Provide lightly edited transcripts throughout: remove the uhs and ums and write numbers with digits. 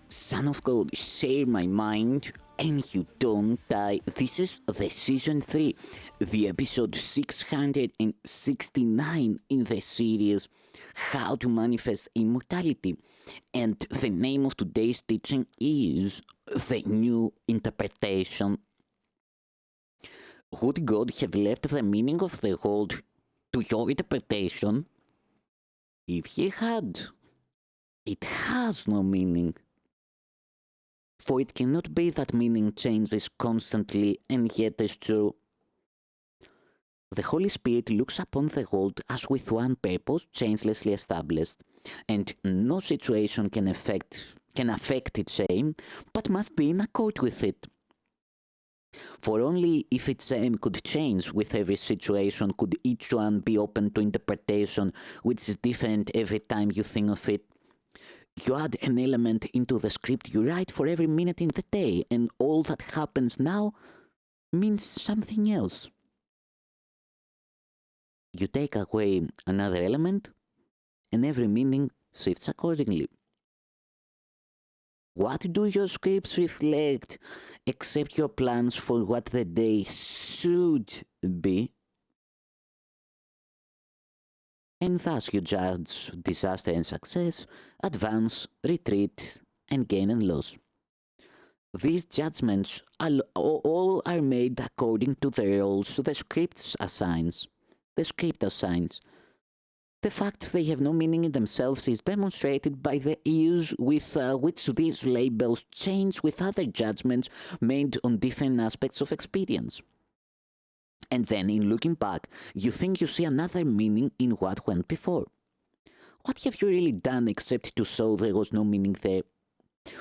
Son of God, share my mind, and you don't die. This is the season 3, the episode 669 in the series How to Manifest Immortality. And the name of today's teaching is The New Interpretation. Would God have left the meaning of the world to your interpretation? If He had, it has no meaning. For it cannot be that meaning changes constantly and yet is true. The Holy Spirit looks upon the world as with one purpose changelessly established, and no situation can affect its aim, but must be in accord with it. For only if its aim could change with every situation could each one be open to interpretation which is different every time you think of it. You add an element into the script you write for every minute in the day, and all that happens now means something else. You take away another element, and every meaning shifts accordingly. What do your scripts reflect except your plans for what the day should be? And thus you judge disaster and success, advance, retreat, and gain and loss. These judgments all are made according to the roles the script assigns. The fact they have no meaning in themselves is demonstrated by the ease with which these labels change with other judgments made on different aspects of experience. And then, in looking back, you think you see another meaning in what went before. What have you really done except to show there was no meaning there?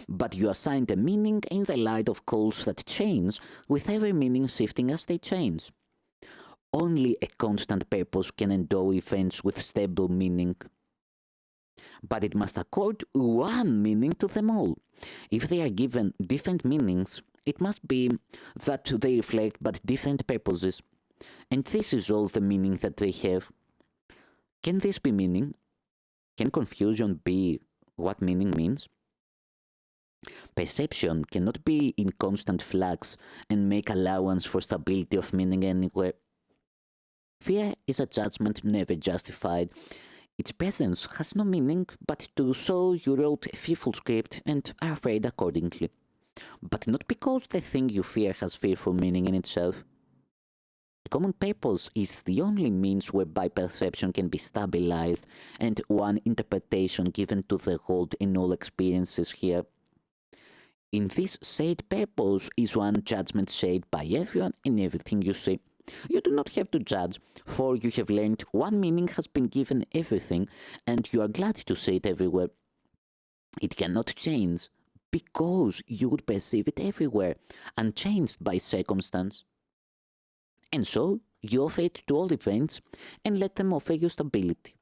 But you assigned a meaning in the light of calls that change, with every meaning shifting as they change. Only a constant purpose can endow events with stable meaning. But it must accord one meaning to them all. If they are given different meanings, it must be that they reflect but different purposes. And this is all the meaning that they have. Can this be meaning? Can confusion be what meaning means? Perception cannot be in constant flux and make allowance for stability of meaning anywhere. Fear is a judgment never justified. Its presence has no meaning, but to so you wrote a fearful script and are afraid accordingly. But not because the thing you fear has fearful meaning in itself. A common purpose is the only means whereby perception can be stabilized and one interpretation given to the world in all experiences here. In this said purpose is one judgment said by everyone in everything you see. You do not have to judge, for you have learned one meaning has been given everything, and you are glad to see it everywhere. It cannot change, because you would perceive it everywhere, unchanged by circumstance. And so, you offer it to all events, and let them offer you stability.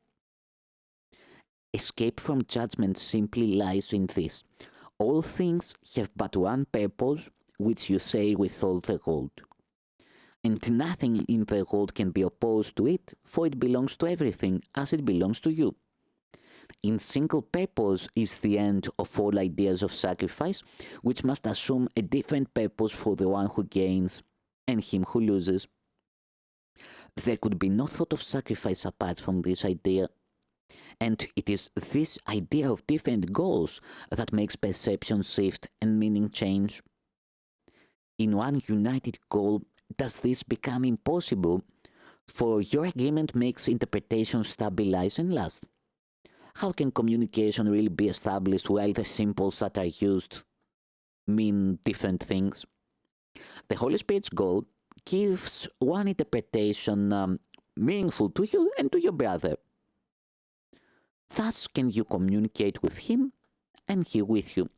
Escape from judgment simply lies in this. All things have but one purpose, which you say with all the world. And nothing in the world can be opposed to it, for it belongs to everything as it belongs to you. In single purpose is the end of all ideas of sacrifice, which must assume a different purpose for the one who gains and him who loses. There could be no thought of sacrifice apart from this idea. And it is this idea of different goals that makes perception shift and meaning change. In one united goal, does this become impossible? For your agreement makes interpretation stabilize and last. How can communication really be established while the symbols that are used mean different things? The Holy Spirit's goal gives one interpretation meaningful to you and to your brother. Thus can you communicate with him and he with you.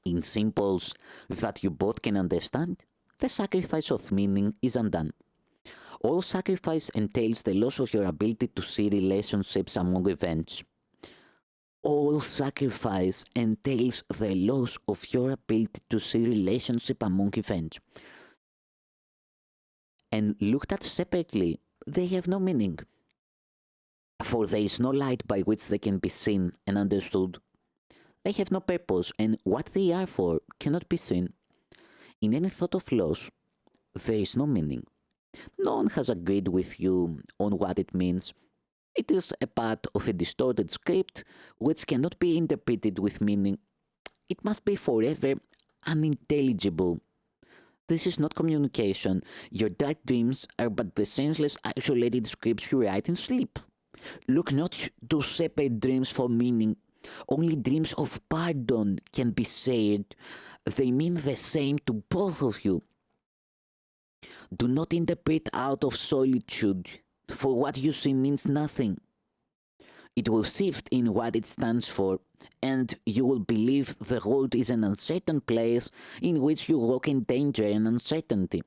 In symbols that you both can understand, the sacrifice of meaning is undone. All sacrifice entails the loss of your ability to see relationships among events. All sacrifice entails the loss of your ability to see relationship among events. And looked at separately, they have no meaning, for there is no light by which they can be seen and understood. They have no purpose, and what they are for cannot be seen. In any thought of loss, there is no meaning. No one has agreed with you on what it means. It is a part of a distorted script which cannot be interpreted with meaning. It must be forever unintelligible. This is not communication. Your dark dreams are but the senseless, isolated scripts you write in sleep. Look not to separate dreams for meaning. Only dreams of pardon can be shared. They mean the same to both of you. Do not interpret out of solitude, for what you see means nothing. It will shift in what it stands for, and you will believe the world is an uncertain place in which you walk in danger and uncertainty.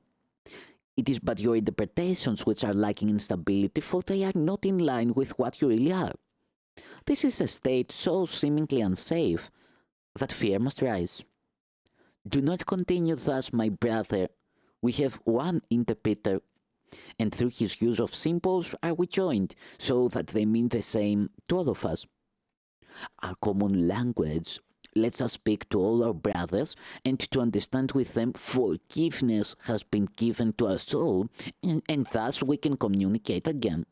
It is but your interpretations which are lacking in stability, for they are not in line with what you really are. This is a state so seemingly unsafe that fear must rise. Do not continue thus, my brother. We have one interpreter, and through his use of symbols are we joined, so that they mean the same to all of us. Our common language lets us speak to all our brothers, and to understand with them forgiveness has been given to us all, and thus we can communicate again.